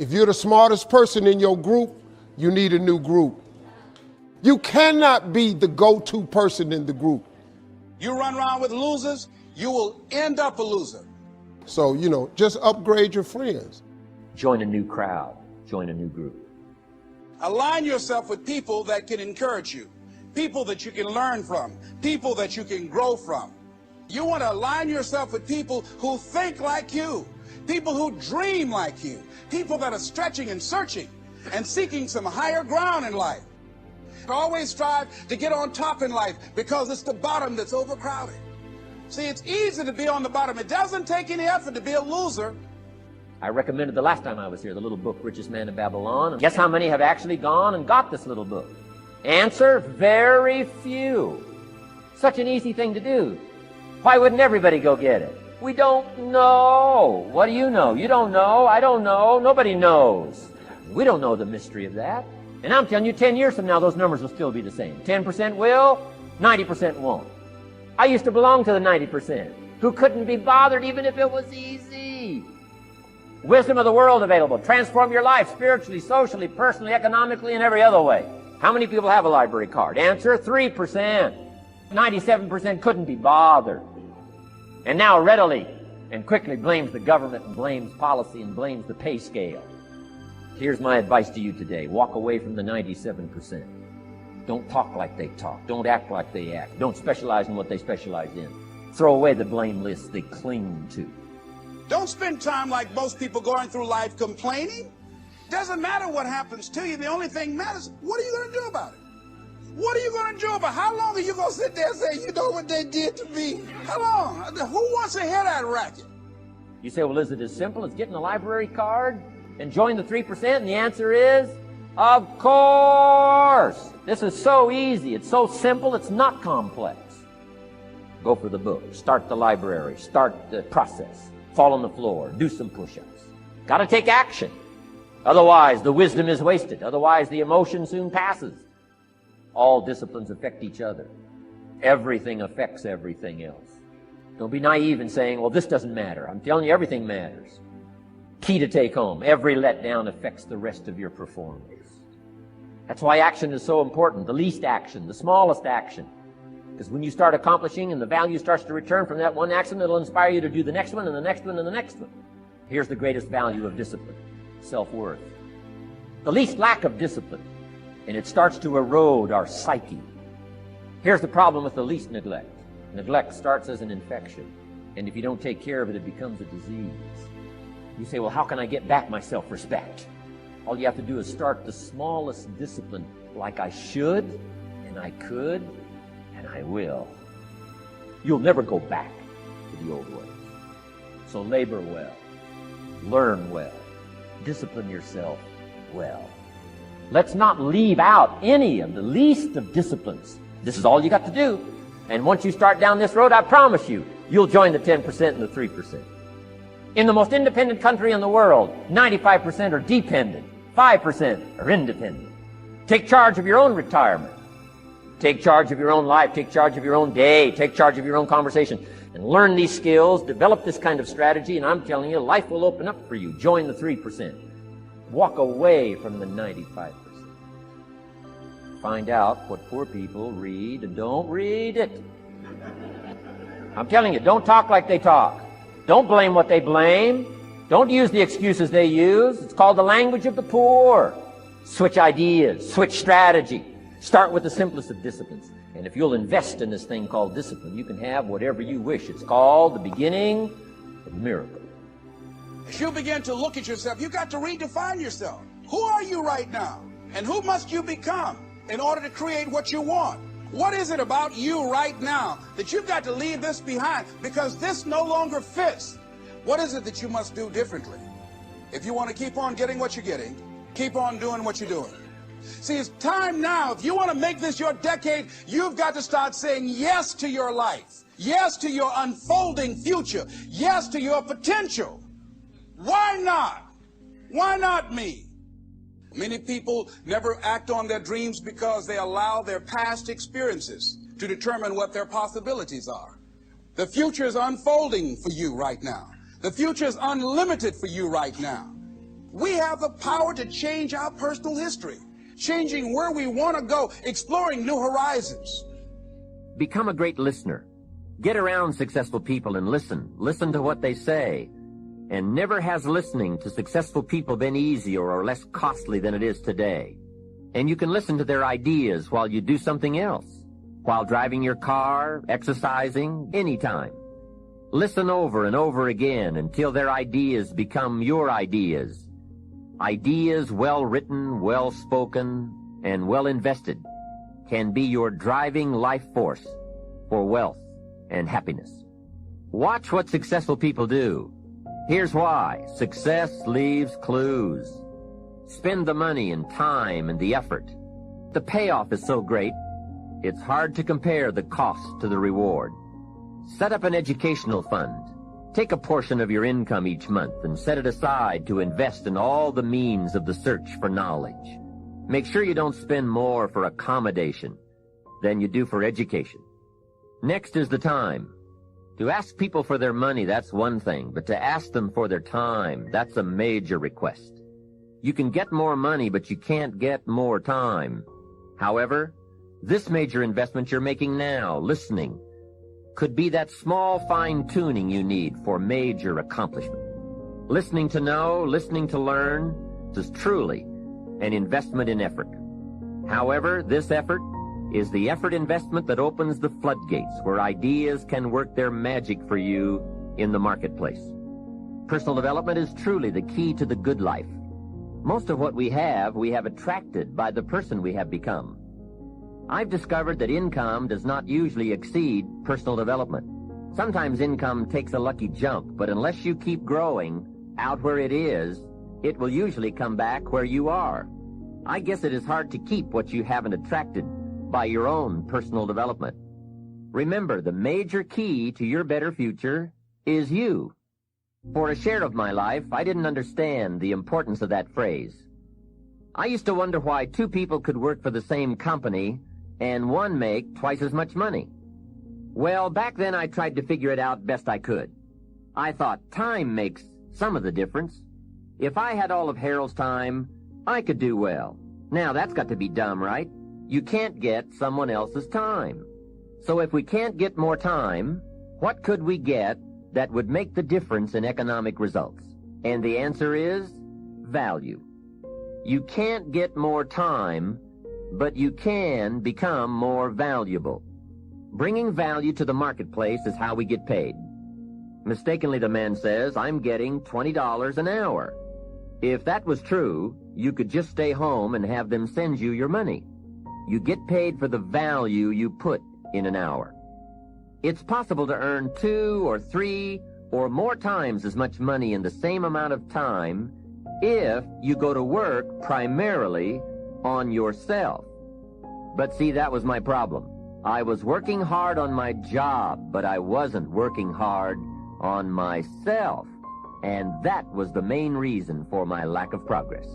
If you're the smartest person in your group, you need a new group. You cannot be the go-to person in the group. You run around with losers, you will end up a loser. So, just upgrade your friends. Join a new crowd. Join a new group. Align yourself with people that can encourage you, people that you can learn from, people that you can grow from. You want to align yourself with people who think like you, people who dream like you, people that are stretching and searching and seeking some higher ground in life. Always strive to get on top in life because it's the bottom that's overcrowded. See, it's easy to be on the bottom. It doesn't take any effort to be a loser. I recommended the last time I was here, the little book, Richest Man in Babylon. And guess how many have actually gone and got this little book? Answer, very few. Such an easy thing to do. Why wouldn't everybody go get it? We don't know. What do you know? You don't know. I don't know. Nobody knows. We don't know the mystery of that. And I'm telling you, 10 years from now, those numbers will still be the same. 10% will, 90% won't. I used to belong to the 90% who couldn't be bothered even if it was easy. Wisdom of the world available. Transform your life spiritually, socially, personally, economically, and every other way. How many people have a library card? Answer, 3%. 97% couldn't be bothered. And now readily and quickly blames the government and blames policy and blames the pay scale. Here's my advice to you today. Walk away from the 97%. Don't talk like they talk. Don't act like they act. Don't specialize in what they specialize in. Throw away the blame lists they cling to. Don't spend time like most people going through life complaining. Doesn't matter what happens to you. The only thing matters, what are you going to do about it? What are you going to do about it? How long are you going to sit there and say, you know what they did to me? How long? Who wants to hear that racket? You say, well, is it as simple as getting a library card and join the 3%? And the answer is, of course. This is so easy. It's so simple. It's not complex. Go for the book. Start the library. Start the process. Fall on the floor. Do some push-ups. Got to take action. Otherwise, the wisdom is wasted. Otherwise, the emotion soon passes. All disciplines affect each other. Everything affects everything else. Don't be naive in saying, well, this doesn't matter. I'm telling you, everything matters. Key to take home. Every letdown affects the rest of your performance. That's why action is so important. The least action, the smallest action. Because when you start accomplishing and the value starts to return from that one action, it'll inspire you to do the next one and the next one and the next one. Here's the greatest value of discipline. Self-worth. The least lack of discipline, and it starts to erode our psyche. Here's the problem with the least neglect. Neglect starts as an infection, and if you don't take care of it, it becomes a disease. You say, well, how can I get back my self-respect? All you have to do is start the smallest discipline, like I should, and I could, and I will. You'll never go back to the old ways. So labor well, learn well, discipline yourself well. Let's not leave out any of the least of disciplines. This is all you got to do. And once you start down this road, I promise you, you'll join the 10% and the 3%. In the most independent country in the world, 95% are dependent, 5% are independent. Take charge of your own retirement. Take charge of your own life. Take charge of your own day. Take charge of your own conversation. And learn these skills, develop this kind of strategy, and I'm telling you, life will open up for you. Join the 3%. Walk away from the 95%. Find out what poor people read and don't read it. I'm telling you, don't talk like they talk. Don't blame what they blame. Don't use the excuses they use. It's called the language of the poor. Switch ideas. Switch strategy. Start with the simplest of disciplines. And if you'll invest in this thing called discipline, you can have whatever you wish. It's called the beginning of miracle. As you begin to look at yourself, you've got to redefine yourself. Who are you right now? And who must you become in order to create what you want? What is it about you right now that you've got to leave this behind because this no longer fits? What is it that you must do differently? If you want to keep on getting what you're getting, keep on doing what you're doing. See, it's time now. If you want to make this your decade, you've got to start saying yes to your life. Yes to your unfolding future. Yes to your potential. Why not? Why not me? Many people never act on their dreams because they allow their past experiences to determine what their possibilities are. The future is unfolding for you right now. The future is unlimited for you right now. We have the power to change our personal history, changing where we want to go, exploring new horizons. Become a great listener. Get around successful people and listen. Listen to what they say. And never has listening to successful people been easier or less costly than it is today. And you can listen to their ideas while you do something else, while driving your car, exercising, anytime. Listen over and over again until their ideas become your ideas. Ideas well written, well spoken, and well invested can be your driving life force for wealth and happiness. Watch what successful people do. Here's why. Success leaves clues. Spend the money and time and the effort. The payoff is so great, it's hard to compare the cost to the reward. Set up an educational fund. Take a portion of your income each month and set it aside to invest in all the means of the search for knowledge. Make sure you don't spend more for accommodation than you do for education. Next is the time. To ask people for their money, that's one thing, but to ask them for their time, that's a major request. You can get more money, but you can't get more time. However, this major investment you're making now, listening, could be that small fine-tuning you need for major accomplishment. Listening to know, listening to learn, is truly an investment in effort. However, this effort is the effort investment that opens the floodgates where ideas can work their magic for you in the marketplace. Personal development is truly the key to the good life. Most of what we have attracted by the person we have become. I've discovered that income does not usually exceed personal development. Sometimes income takes a lucky jump, but unless you keep growing out where it is, it will usually come back where you are. I guess it is hard to keep what you haven't attracted by your own personal development. Remember, the major key to your better future is you. For a share of my life, I didn't understand the importance of that phrase. I used to wonder why two people could work for the same company and one make twice as much money. Well, back then I tried to figure it out best I could. I thought time makes some of the difference. If I had all of Harold's time, I could do well. Now that's got to be dumb, right? You can't get someone else's time. So if we can't get more time, what could we get that would make the difference in economic results? And the answer is value. You can't get more time, but you can become more valuable. Bringing value to the marketplace is how we get paid. Mistakenly, the man says, I'm getting $20 an hour. If that was true, you could just stay home and have them send you your money. You get paid for the value you put in an hour. It's possible to earn 2 or 3 or more times as much money in the same amount of time if you go to work primarily on yourself. But see, that was my problem. I was working hard on my job, but I wasn't working hard on myself. And that was the main reason for my lack of progress.